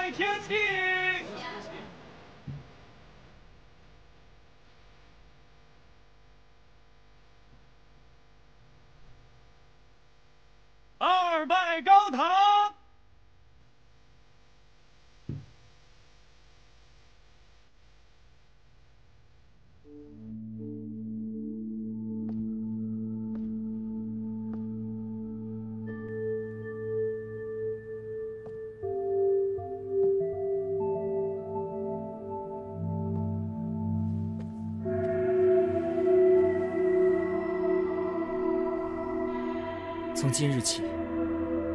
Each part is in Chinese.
拜天地。二拜高堂。从今日起，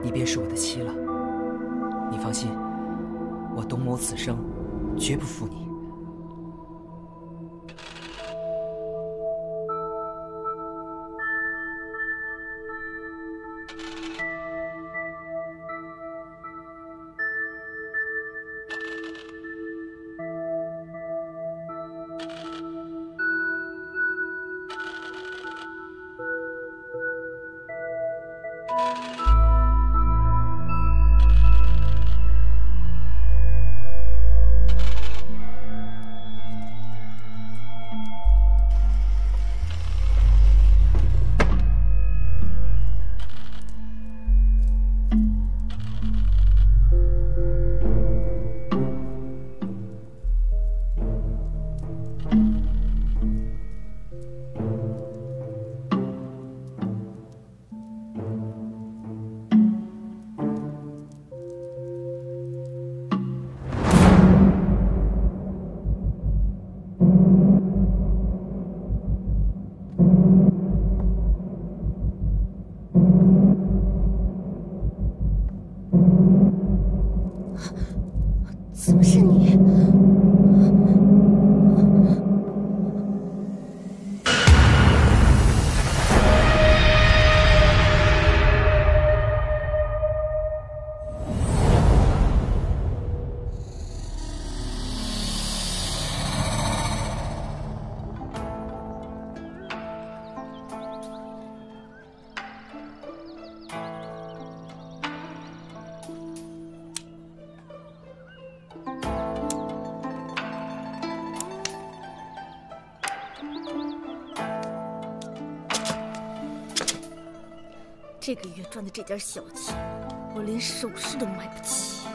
你便是我的妻了。你放心，我董某此生绝不负你。怎么是你？这个月赚的这点小钱，我连首饰都买不起。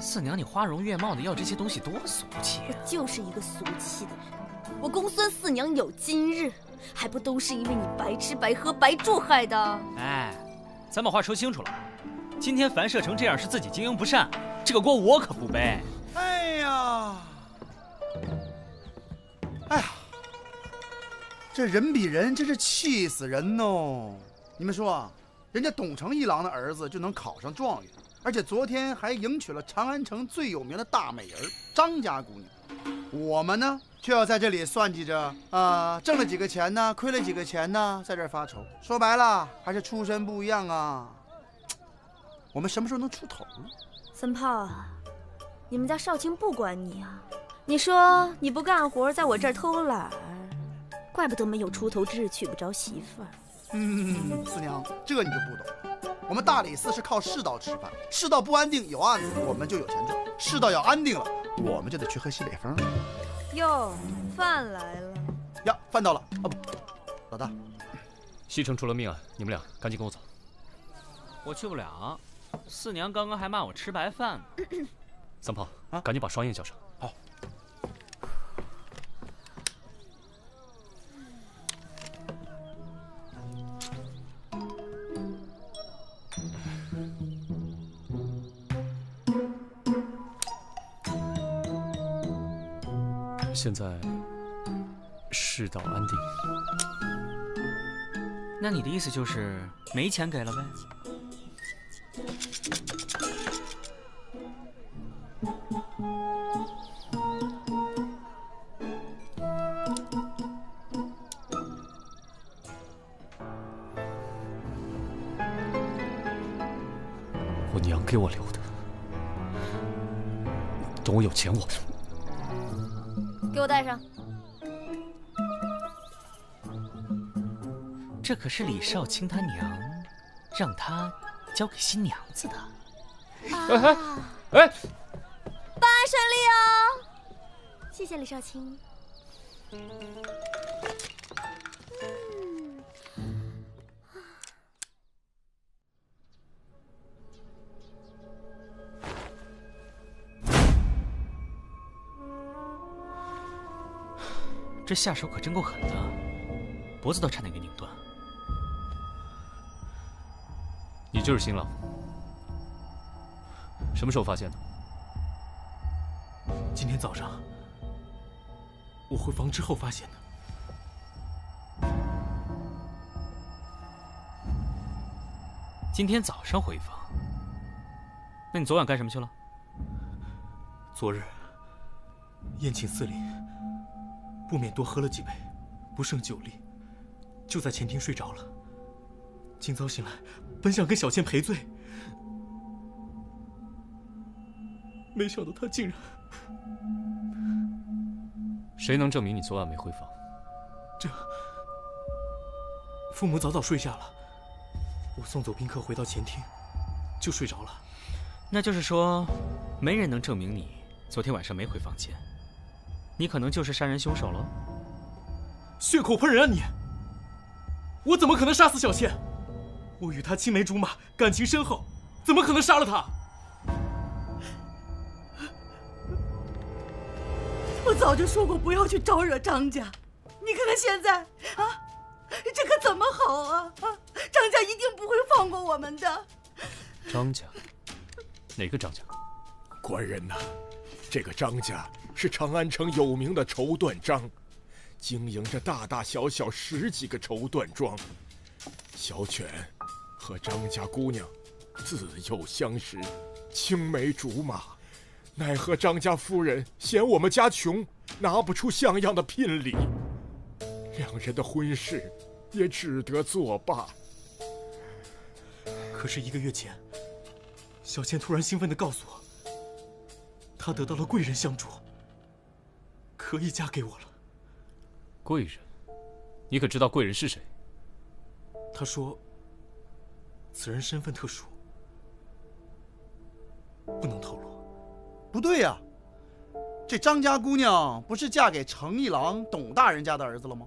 四娘，你花容月貌的要这些东西多俗气我就是一个俗气的人。我公孙四娘有今日，还不都是因为你白吃白喝白住害的？哎，咱把话说清楚了，今天樊舍成这样是自己经营不善，这个锅我可不背。哎呀，哎呀，这人比人真是气死人哦！你们说啊，人家董承一郎的儿子就能考上状元，而且昨天还迎娶了长安城最有名的大美人张家姑娘。我们呢，却要在这里算计着挣了几个钱呢，亏了几个钱呢，在这儿发愁。说白了，还是出身不一样啊。我们什么时候能出头呢？三炮啊，你们家少卿不管你啊！你说你不干活，在我这儿偷懒儿，怪不得没有出头之日，娶不着媳妇儿。四娘，这你就不懂。我们大理寺是靠世道吃饭，世道不安定有案子，我们就有钱赚；世道要安定了，我们就得去喝西北风。哟，饭来了呀，饭到了啊！不，老大，西城出了命案，你们俩赶紧跟我走。我去不了，四娘刚刚还骂我吃白饭呢。三炮，赶紧把双燕叫上。好。现在世道安定，那你的意思就是没钱给了呗？我娘给我留的，等我有钱我。给我带上。这可是李少卿他娘让他交给新娘子的。哎，顺利哦！谢谢李少卿。这下手可真够狠的，脖子都差点给拧断。你就是新郎？什么时候发现的？今天早上我回房之后发现的。今天早上回房？那你昨晚干什么去了？昨日宴请司礼，不免多喝了几杯，不胜酒力，就在前厅睡着了。今早醒来，本想跟小倩赔罪，没想到他竟然……谁能证明你昨晚没回房？父母早早睡下了，我送走宾客回到前厅，就睡着了。那就是说，没人能证明你昨天晚上没回房间，你可能就是杀人凶手了。血口喷人啊你！我怎么可能杀死小倩？我与她青梅竹马，感情深厚，怎么可能杀了她？我早就说过不要去招惹张家，你看看现在啊，这可怎么好啊！张家一定不会放过我们的。张家？哪个张家？官人呐，这个张家是长安城有名的绸缎庄，经营着大大小小10几个绸缎庄。小犬和张家姑娘自幼相识，青梅竹马，奈何张家夫人嫌我们家穷，拿不出像样的聘礼，两人的婚事也只得作罢。可是1个月前，小倩突然兴奋地告诉我，她得到了贵人相助，可以嫁给我了。贵人？你可知道贵人是谁？她说，此人身份特殊，不能透露。不对呀，这张家姑娘不是嫁给程一郎董大人家的儿子了吗？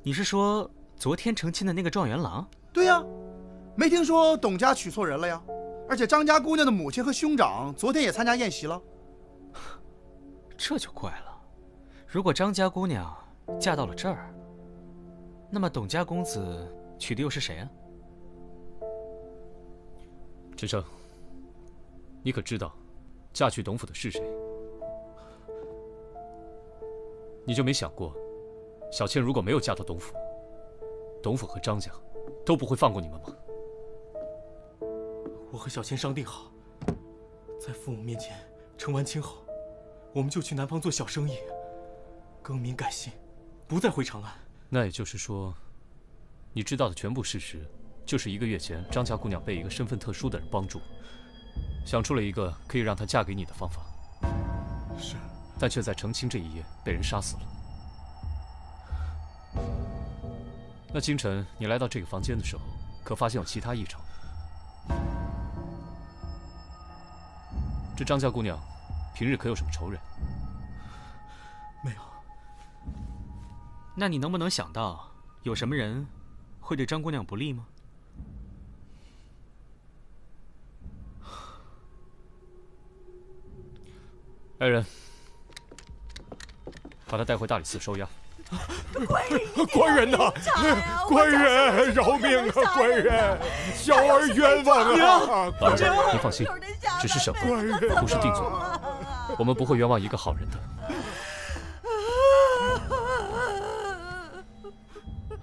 你是说昨天成亲的那个状元郎？对呀，没听说董家娶错人了呀？而且张家姑娘的母亲和兄长昨天也参加宴席了。这就怪了，如果张家姑娘嫁到了这儿，那么董家公子娶的又是谁啊？陈生，你可知道嫁去董府的是谁？你就没想过，小倩如果没有嫁到董府，董府和张家都不会放过你们吗？我和小倩商定好，在父母面前成完亲后，我们就去南方做小生意，更名改姓，不再回长安。那也就是说，你知道的全部事实，就是1个月前张家姑娘被一个身份特殊的人帮助，想出了一个可以让她嫁给你的方法。是，但却在成亲这一夜被人杀死了。那清晨你来到这个房间的时候，可发现有其他异常？这张家姑娘平日可有什么仇人？没有。那你能不能想到有什么人会对张姑娘不利吗？来人，把她带回大理寺收押。官人呐，官人饶命啊！官人，小儿冤枉啊！老人，您放心，只是审问，不是定罪，我们不会冤枉一个好人的。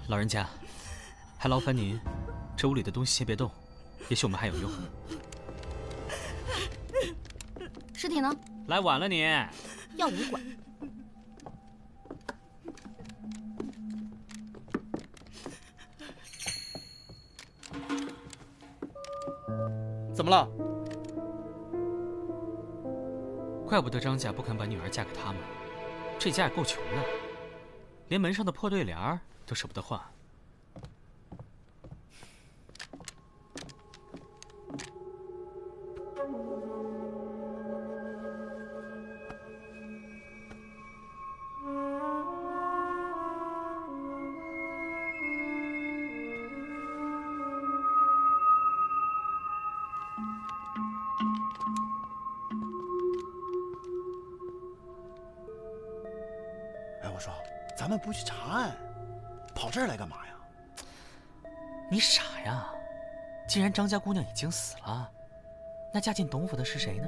老人家，还劳烦您，这屋里的东西先别动，也许我们还有用。尸体呢？来晚了你。要我管？怎么了？怪不得张家不肯把女儿嫁给他们，这家也够穷的，连门上的破对联都舍不得换。我说，咱们不去查案，跑这儿来干嘛呀？你傻呀！既然张家姑娘已经死了，那嫁进董府的是谁呢？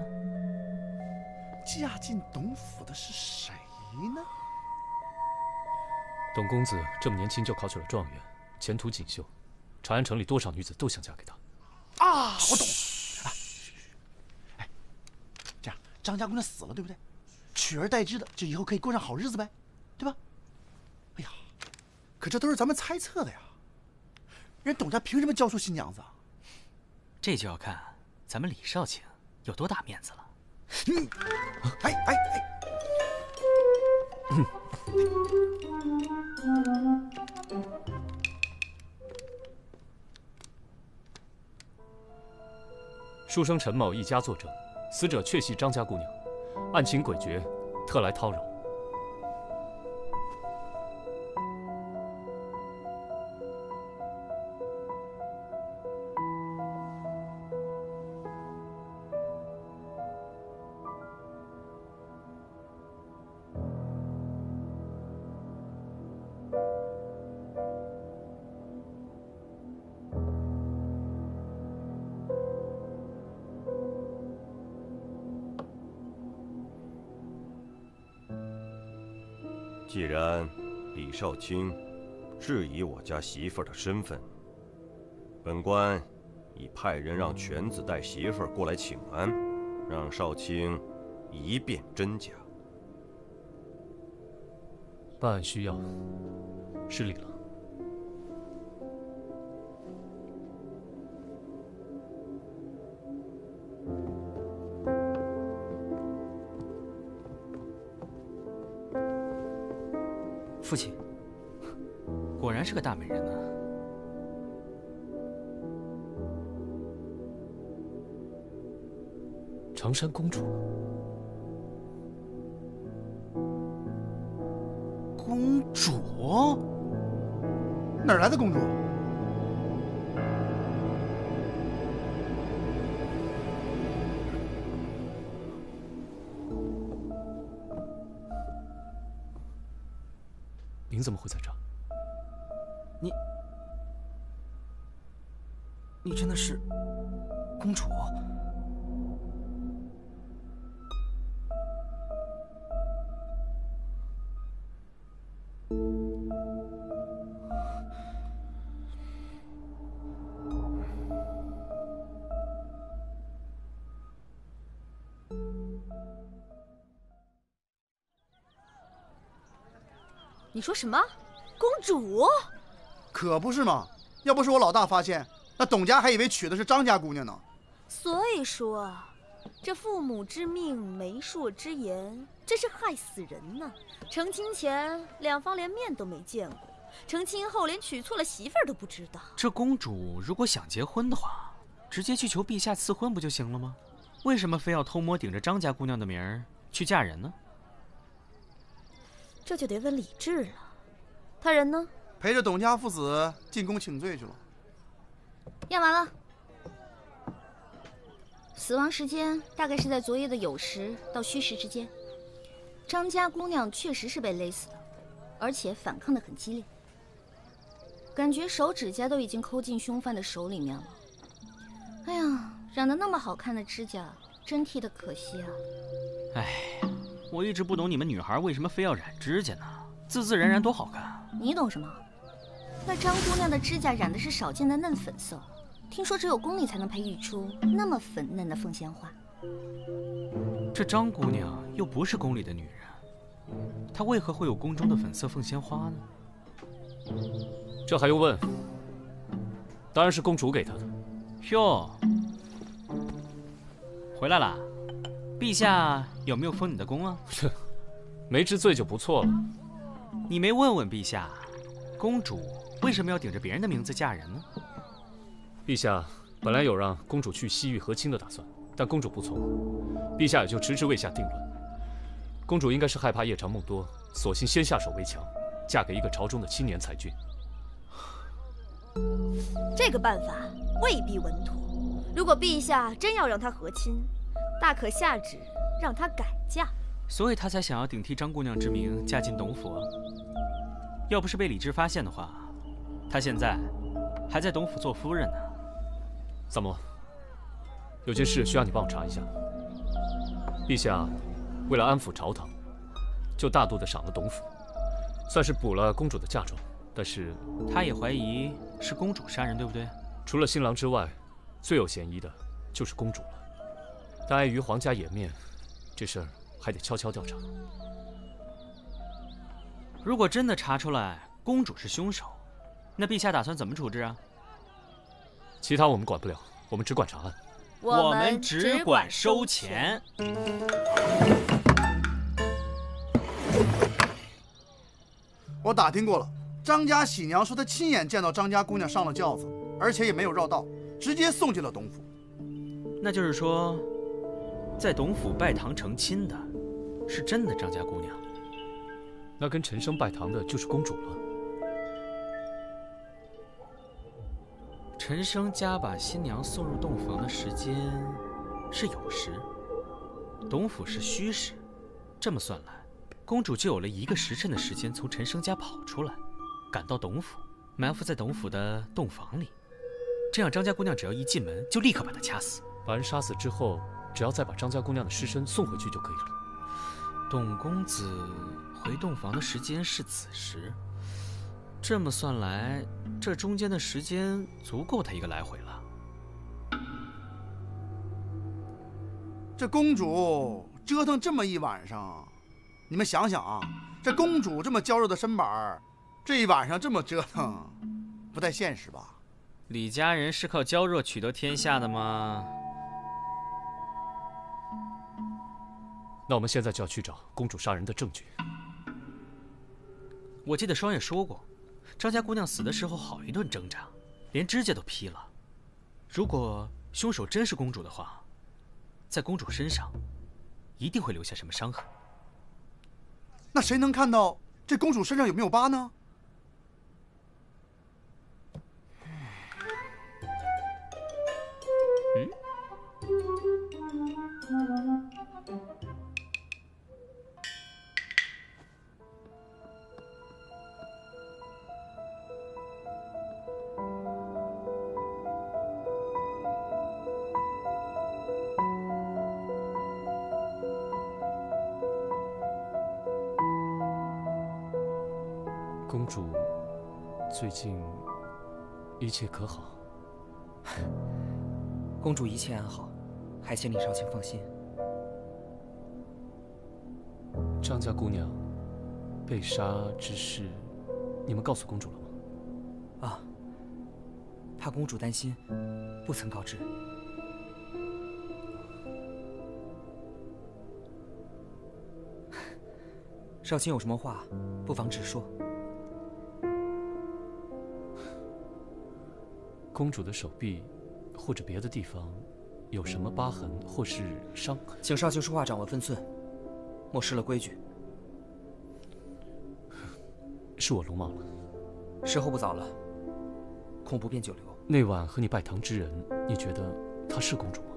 嫁进董府的是谁呢？董公子这么年轻就考取了状元，前途锦绣，长安城里多少女子都想嫁给他。啊，我懂了。哎，这样张家姑娘死了，对不对？取而代之的，就以后可以过上好日子呗，对吧？哎呀，可这都是咱们猜测的呀。人董家凭什么交出新娘子啊？这就要看咱们李少卿有多大面子了。书生陈某一家作证，死者确系张家姑娘，案情诡谲，特来叨扰。既然李少卿质疑我家媳妇儿的身份，本官已派人让犬子带媳妇儿过来请安，让少卿一辨真假。办案需要，失礼了。父亲，果然是个大美人呢。常山公主，公主？哪儿来的公主？您怎么会在这儿？你真的是公主？你说什么？公主？可不是嘛！要不是我老大发现，那董家还以为娶的是张家姑娘呢。所以说，这父母之命，媒妁之言，真是害死人呢。成亲前两方连面都没见过，成亲后连娶错了媳妇儿都不知道。这公主如果想结婚的话，直接去求陛下赐婚不就行了吗？为什么非要偷摸顶着张家姑娘的名儿去嫁人呢？这就得问李治了，他人呢？陪着董家父子进宫请罪去了。验完了，死亡时间大概是在昨夜的酉时到戌时之间。张家姑娘确实是被勒死的，而且反抗得很激烈，感觉手指甲都已经抠进凶犯的手里面了。哎呀，染得那么好看的指甲，真替她可惜啊！哎，我一直不懂你们女孩为什么非要染指甲呢？自自然然多好看。你懂什么？那张姑娘的指甲染的是少见的嫩粉色，听说只有宫里才能培育出那么粉嫩的凤仙花。这张姑娘又不是宫里的女人，她为何会有宫中的粉色凤仙花呢？这还用问？当然是公主给她的。哟，回来啦！陛下有没有封你的宫啊？没治罪就不错了。你没问问陛下，公主为什么要顶着别人的名字嫁人呢？陛下本来有让公主去西域和亲的打算，但公主不从，陛下也就迟迟未下定论。公主应该是害怕夜长梦多，索性先下手为强，嫁给一个朝中的青年才俊。这个办法未必稳妥。如果陛下真要让她和亲，大可下旨让她改嫁。所以他才想要顶替张姑娘之名嫁进董府。要不是被李治发现的话，他现在还在董府做夫人呢。萨摩，有件事需要你帮我查一下。陛下为了安抚朝堂，就大度地赏了董府，算是补了公主的嫁妆。但是他也怀疑是公主杀人，对不对？除了新郎之外，最有嫌疑的就是公主了。但碍于皇家颜面，这事儿还得悄悄调查。如果真的查出来公主是凶手，那陛下打算怎么处置啊？其他我们管不了，我们只管查案。我们只管收钱。我打听过了，张家喜娘说她亲眼见到张家姑娘上了轿子，而且也没有绕道，直接送进了董府。那就是说，在董府拜堂成亲的，是真的张家姑娘。那跟陈升拜堂的就是公主了。陈升家把新娘送入洞房的时间是酉时，董府是戌时，这么算来，公主就有了1个时辰的时间从陈升家跑出来，赶到董府，埋伏在董府的洞房里。这样张家姑娘只要一进门，就立刻把她掐死。把人杀死之后，只要再把张家姑娘的尸身送回去就可以了。董公子回洞房的时间是子时，这么算来，这中间的时间足够他1个来回了。这公主折腾这么一晚上，你们想想啊，这公主这么娇弱的身板，这一晚上这么折腾，不太现实吧？李家人是靠娇弱取得天下的吗？那我们现在就要去找公主杀人的证据。我记得双月说过，张家姑娘死的时候好一顿挣扎，连指甲都劈了。如果凶手真是公主的话，在公主身上一定会留下什么伤痕。那谁能看到这公主身上有没有疤呢？公主最近一切可好？公主一切安好，还请李少卿放心。张家姑娘被杀之事，你们告诉公主了吗？啊，怕公主担心，不曾告知。少卿有什么话，不妨直说。公主的手臂或者别的地方有什么疤痕或是伤痕？请少卿说话掌握分寸，莫失了规矩。是我鲁莽了。时候不早了，恐不便久留。那晚和你拜堂之人，你觉得她是公主吗？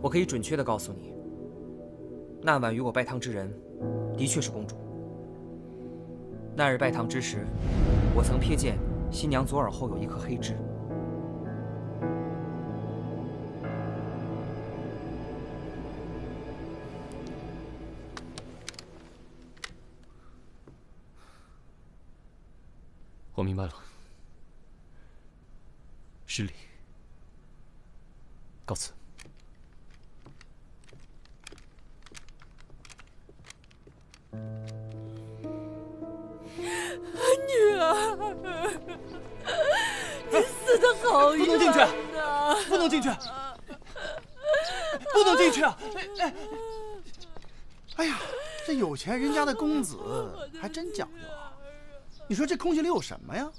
我可以准确地告诉你，那晚与我拜堂之人，的确是公主。那日拜堂之时，我曾瞥见新娘左耳后有一颗黑痣。我明白了，失礼，告辞。女儿，你死得好冤呐！不能进去，不能进去啊！哎呀，这有钱人家的公子还真讲究啊！你说这空隙里有什么呀？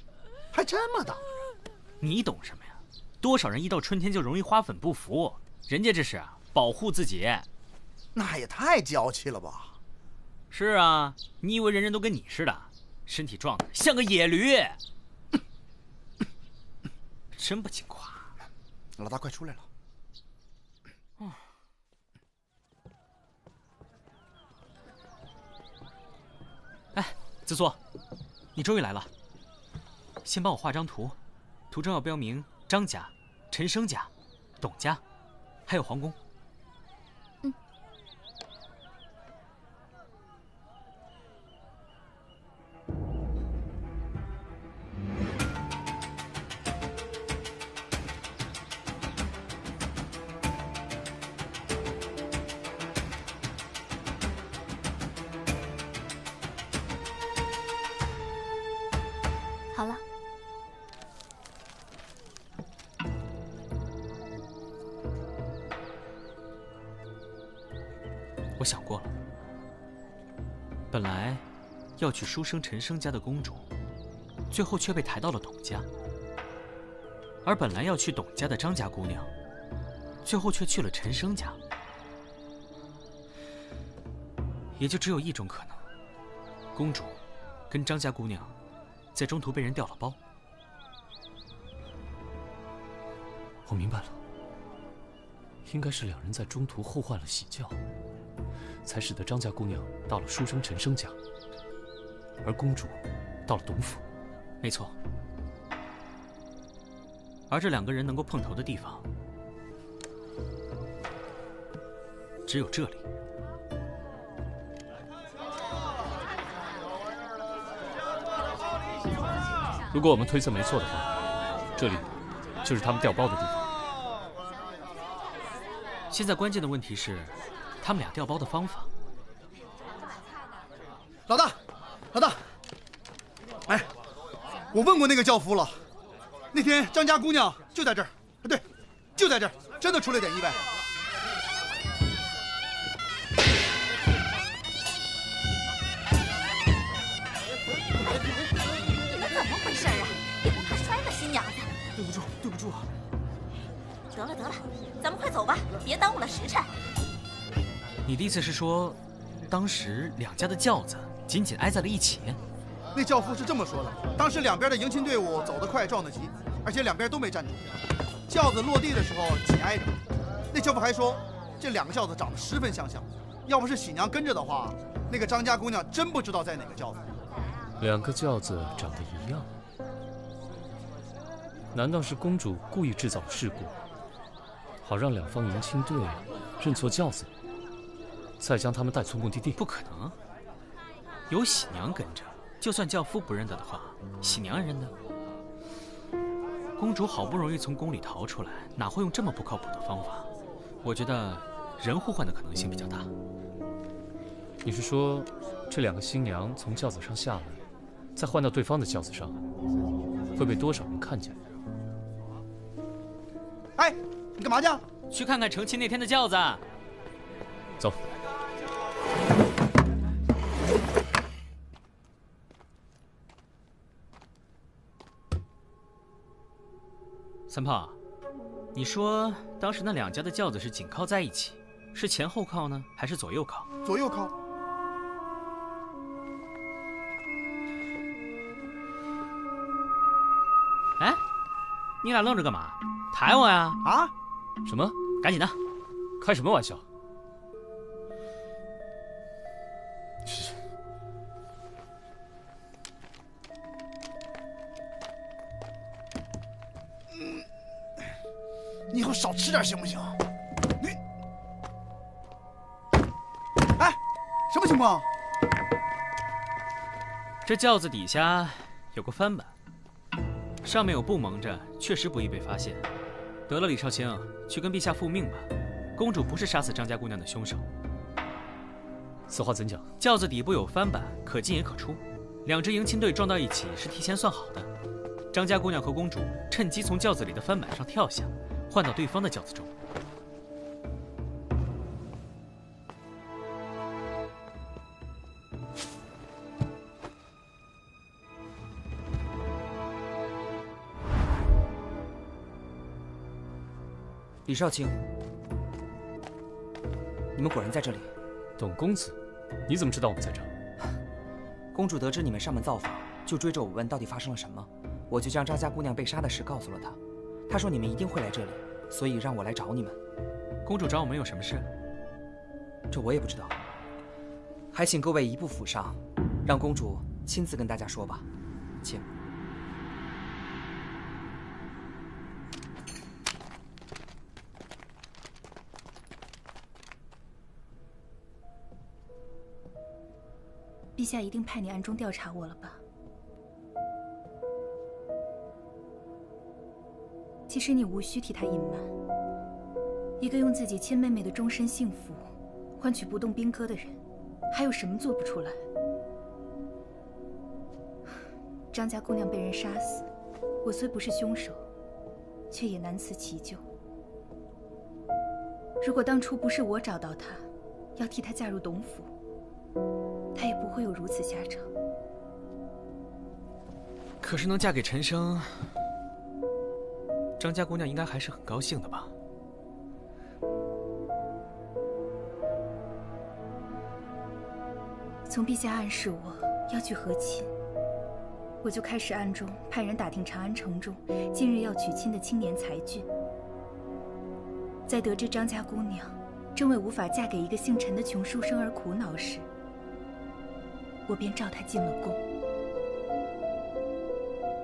还这么挡着？你懂什么呀？多少人一到春天就容易花粉不服，人家这是保护自己。那也太娇气了吧！是啊，你以为人人都跟你似的，身体壮得像个野驴？真不经夸。老大快出来了。哎，子作，你终于来了。先帮我画张图，图中要标明张家、陈生家、董家，还有皇宫。嗯。好了。我想过了，本来要娶书生陈生家的公主，最后却被抬到了董家；而本来要去董家的张家姑娘，最后却去了陈生家。也就只有一种可能，公主跟张家姑娘在中途被人调了包。我明白了，应该是两人在中途互换了喜轿，才使得张家姑娘到了书生陈生家，而公主到了董府。没错。而这两个人能够碰头的地方，只有这里。如果我们推测没错的话，这里就是他们调包的地方。现在关键的问题是，他们俩调包的方法。老大，老大，哎，我问过那个轿夫了，那天张家姑娘就在这儿，对，就在这儿，真的出了点意外。你们怎么回事啊？也不怕摔了新娘子？对不住，对不住啊！得了得了，咱们快走吧，别耽误了时辰。你的意思是说，当时两家的轿子紧紧挨在了一起？那轿夫是这么说的：当时两边的迎亲队伍走得快，撞得急，而且两边都没站住，轿子落地的时候紧挨着。那轿夫还说，这两个轿子长得十分相像，要不是喜娘跟着的话，那个张家姑娘真不知道在哪个轿子。两个轿子长得一样，难道是公主故意制造事故，好让两方迎亲队认错轿子，再将他们带错目的地？不可能，有喜娘跟着，就算轿夫不认得的话，喜娘认得。公主好不容易从宫里逃出来，哪会用这么不靠谱的方法？我觉得人互换的可能性比较大。你是说，这两个新娘从轿子上下来，再换到对方的轿子上，会被多少人看见？哎，你干嘛去？去看看成亲那天的轿子。走。三炮，你说当时那两家的轿子是紧靠在一起，是前后靠呢，还是左右靠？左右靠。哎，你俩愣着干嘛？抬我呀？啊？什么？赶紧的！开什么玩笑？你以后少吃点行不行？你，哎，什么情况？这轿子底下有个翻板，上面有布蒙着，确实不易被发现。得了，李少卿，去跟陛下复命吧。公主不是杀死张家姑娘的凶手。此话怎讲？轿子底部有翻板，可进也可出。两支迎亲队撞到一起是提前算好的。张家姑娘和公主趁机从轿子里的翻板上跳下，换到对方的轿子中。李少卿，你们果然在这里。董公子，你怎么知道我们在这儿？公主得知你们上门造访，就追着我问到底发生了什么。我就将张家姑娘被杀的事告诉了她。她说你们一定会来这里，所以让我来找你们。公主找我们有什么事？这我也不知道，还请各位移步府上，让公主亲自跟大家说吧，请。陛下一定派你暗中调查我了吧？其实你无需替他隐瞒。一个用自己亲妹妹的终身幸福换取不动兵戈的人，还有什么做不出来？张家姑娘被人杀死，我虽不是凶手，却也难辞其咎。如果当初不是我找到她，要替她嫁入董府，她也不会有如此下场。可是能嫁给陈生，张家姑娘应该还是很高兴的吧？从陛下暗示我要去和亲，我就开始暗中派人打听长安城中近日要娶亲的青年才俊。在得知张家姑娘正为无法嫁给一个姓陈的穷书生而苦恼时，我便召她进了宫。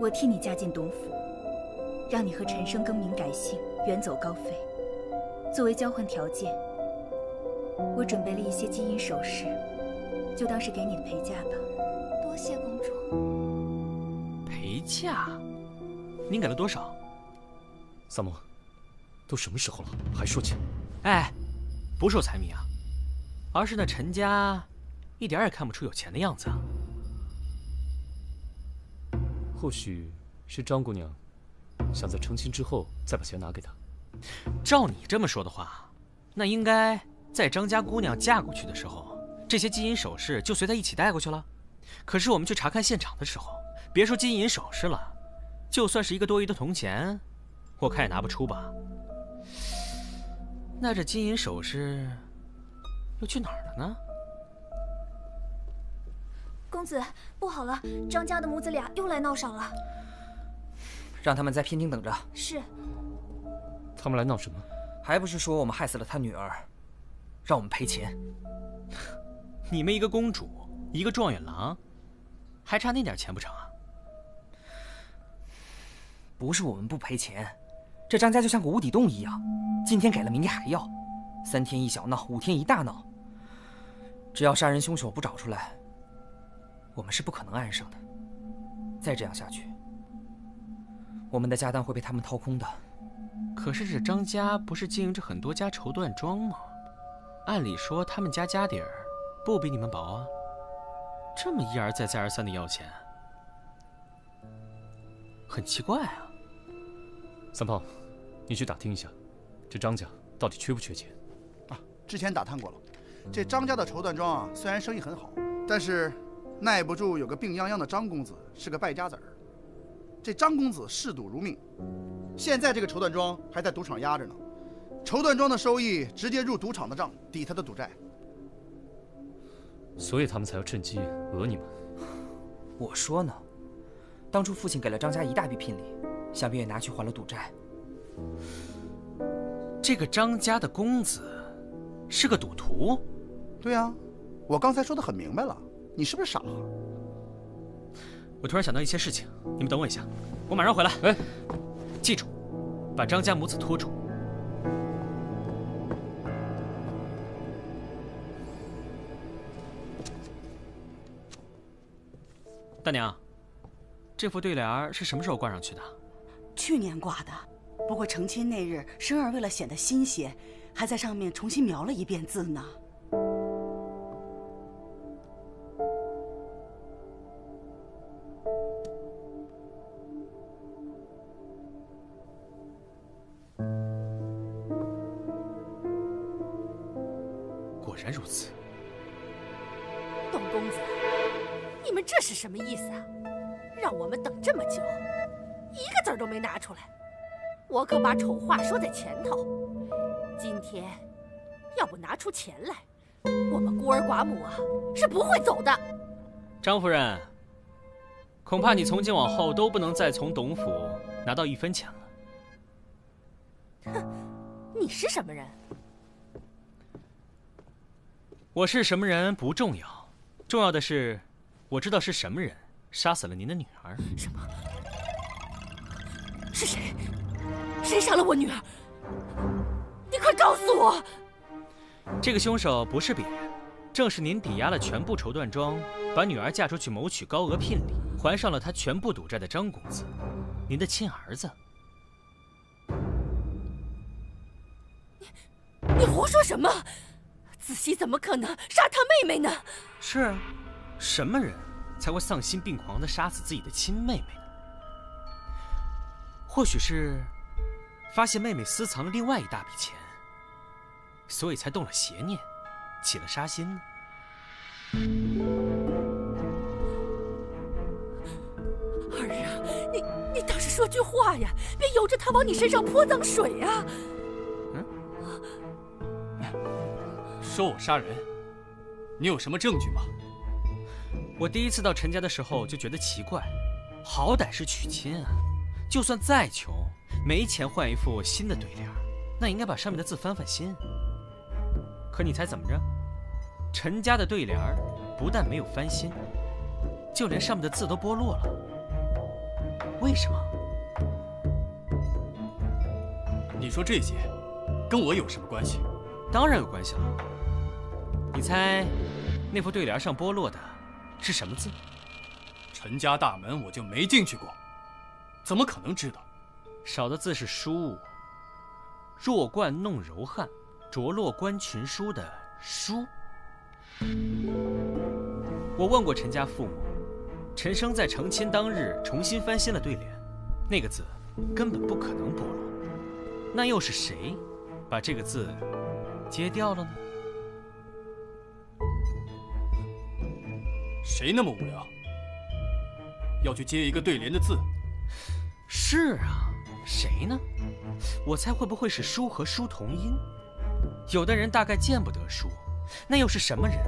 我替你嫁进董府，让你和陈生更名改姓，远走高飞。作为交换条件，我准备了一些金银首饰，就当是给你的陪嫁吧。多谢公主。陪嫁？您给了多少？三毛，都什么时候了，还说钱？哎，不是我财迷啊，而是那陈家一点也看不出有钱的样子啊。或许是张姑娘想在成亲之后再把钱拿给他。照你这么说的话，那应该在张家姑娘嫁过去的时候，这些金银首饰就随她一起带过去了。可是我们去查看现场的时候，别说金银首饰了，就算是一个多余的铜钱，我看也拿不出吧。那这金银首饰又去哪儿了呢？公子，不好了，张家的母子俩又来闹上了。让他们在偏厅等着。是。他们来闹什么？还不是说我们害死了他女儿，让我们赔钱。你们一个公主，一个状元郎，还差那点钱不成啊？不是我们不赔钱，这张家就像个无底洞一样，今天给了，明天还要，3天一小闹，5天一大闹。只要杀人凶手不找出来，我们是不可能安生的。再这样下去，我们的家当会被他们掏空的。可是这张家不是经营着很多家绸缎庄吗？按理说他们家家底儿不比你们薄啊，这么一而再再而三的要钱，很奇怪啊。三炮，你去打听一下，这张家到底缺不缺钱？啊，之前打探过了，这张家的绸缎庄啊，虽然生意很好，但是耐不住有个病殃殃的张公子是个败家子儿。这张公子嗜赌如命，现在这个绸缎庄还在赌场压着呢，绸缎庄的收益直接入赌场的账，抵他的赌债。所以他们才要趁机讹你们。我说呢，当初父亲给了张家一大笔聘礼，想必也拿去还了赌债。这个张家的公子是个赌徒？对啊，我刚才说的很明白了，你是不是傻？我突然想到一些事情，你们等我一下，我马上回来。哎，记住，把张家母子拖住。大娘，这副对联是什么时候挂上去的？去年挂的，不过成亲那日，生儿为了显得新鲜，还在上面重新描了一遍字呢。果然如此。董公子，你们这是什么意思啊？让我们等这么久，一个字儿都没拿出来。我可把丑话说在前头，今天要不拿出钱来，我们孤儿寡母啊是不会走的。张夫人，恐怕你从今往后都不能再从董府拿到1分钱了。哼，你是什么人？我是什么人不重要，重要的是，我知道是什么人杀死了您的女儿。什么？是谁？谁杀了我女儿？你快告诉我！这个凶手不是别人，正是您抵押了全部绸缎庄，把女儿嫁出去谋取高额聘礼，还上了他全部赌债的张公子，您的亲儿子。你胡说什么？子熙怎么可能杀他妹妹呢？是啊，什么人才会丧心病狂地杀死自己的亲妹妹呢？或许是发现妹妹私藏了另外一大笔钱，所以才动了邪念，起了杀心呢。儿啊，你倒是说句话呀，别由着他往你身上泼脏水啊！说我杀人，你有什么证据吗？我第一次到陈家的时候就觉得奇怪，好歹是娶亲啊，就算再穷，没钱换一副新的对联，那应该把上面的字翻翻新。可你猜怎么着？陈家的对联不但没有翻新，就连上面的字都剥落了。为什么？你说这些，跟我有什么关系？当然有关系了。你猜，那副对联上剥落的是什么字？陈家大门我就没进去过，怎么可能知道？少的字是书，弱冠弄柔汉，着落观群书的书。我问过陈家父母，陈生在成亲当日重新翻新了对联，那个字根本不可能剥落。那又是谁把这个字揭掉了呢？谁那么无聊，要去揭一个对联的字？是啊，谁呢？我猜会不会是书和书同音？有的人大概见不得书，那又是什么人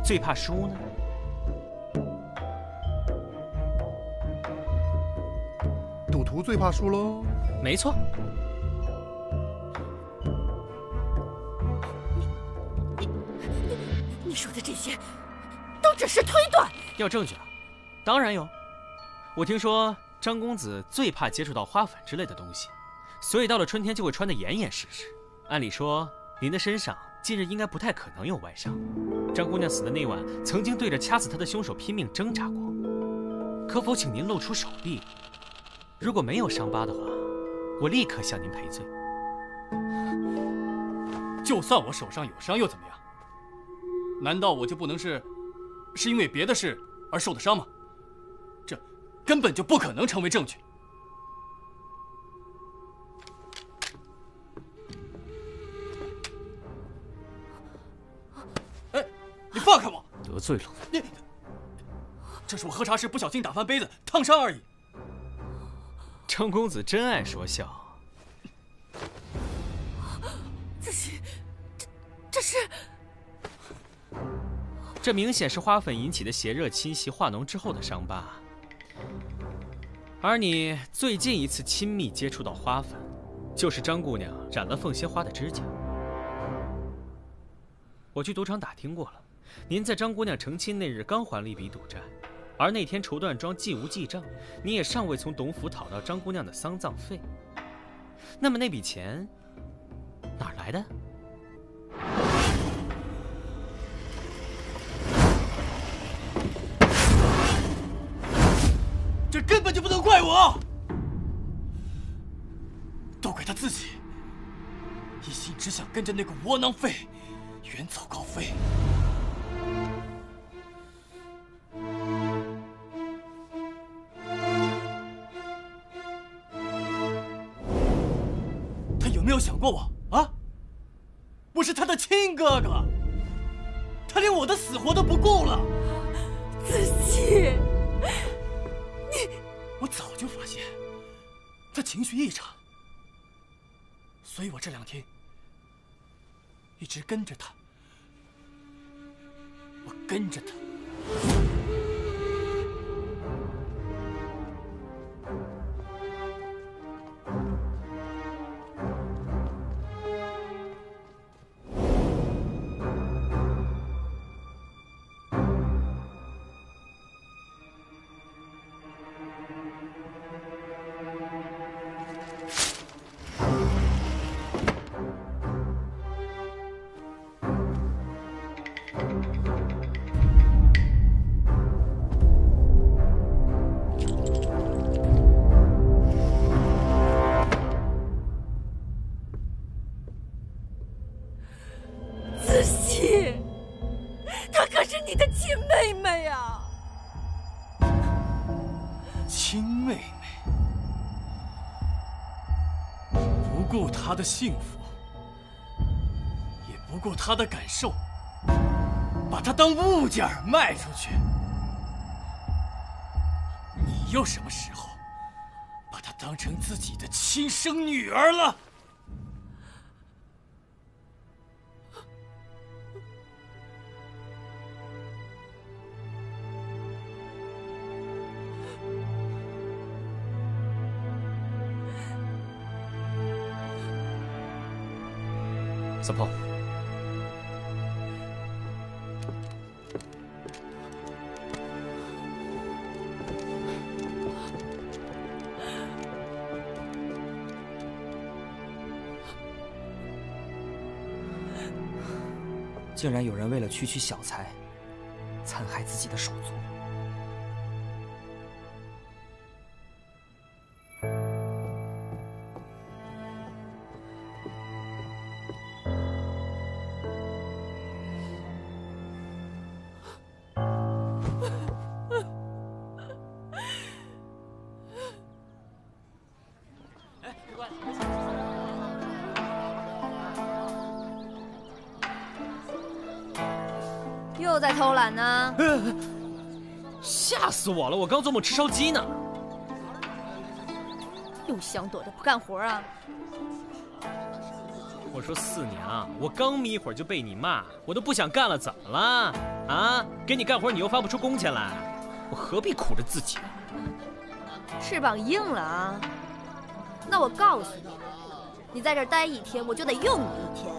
最怕书呢？赌徒最怕输喽。没错。你说的这些都只是推断。要证据啊？当然有。我听说张公子最怕接触到花粉之类的东西，所以到了春天就会穿得严严实实。按理说，您的身上近日应该不太可能有外伤。张姑娘死的那晚，曾经对着掐死她的凶手拼命挣扎过。可否请您露出手臂？如果没有伤疤的话，我立刻向您赔罪。就算我手上有伤又怎么样？难道我就不能是因为别的事而受的伤吗？这根本就不可能成为证据。哎，你放开我！得罪了你，这是我喝茶时不小心打翻杯子，烫伤而已。张公子真爱说笑。子熙，这是……这明显是花粉引起的邪热侵袭化脓之后的伤疤。而你最近一次亲密接触到花粉，就是张姑娘染了凤仙花的指甲。我去赌场打听过了，您在张姑娘成亲那日刚还了一笔赌债，而那天绸缎庄既无记账，你也尚未从董府讨到张姑娘的丧葬费。那么那笔钱哪儿来的？这根本就不能怪我，都怪他自己，一心只想跟着那个窝囊废远走高飞。他有没有想过我啊？我是他的亲哥哥，他连我的死活都不顾了。子熙。我早就发现他情绪异常，所以我这2天一直跟着他。我跟着他。你的亲妹妹啊！亲妹妹，不顾她的幸福，也不顾她的感受，把她当物件卖出去。你又什么时候把她当成自己的亲生女儿了？三炮，竟然有人为了区区小财，残害自己的手足。又在偷懒呢？吓死我了！我刚做梦吃烧鸡呢。又想躲着不干活啊？我说四娘，我刚眯一会儿就被你骂，我都不想干了，怎么了？啊，给你干活你又发不出工钱来，我何必苦着自己？翅膀硬了啊！那我告诉你，你在这儿待一天，我就得用你一天。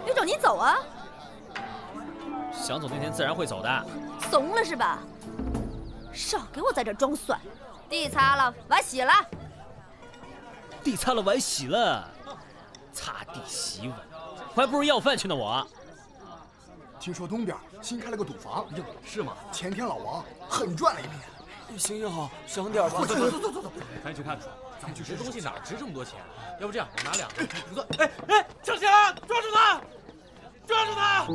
有种你走啊！想走那天自然会走的。怂了是吧？少给我在这装蒜！地擦了，碗洗了。地擦了，碗洗了，擦地洗碗，我还不如要饭去呢。我听说东边新开了个赌房，是吗？前天老王狠赚了一笔。行行好，省点吧。走，赶紧去看看，咱们去吃东西哪儿值这么多钱？要不这样，我拿2个。哎，抢钱了！抓住他！抓住他！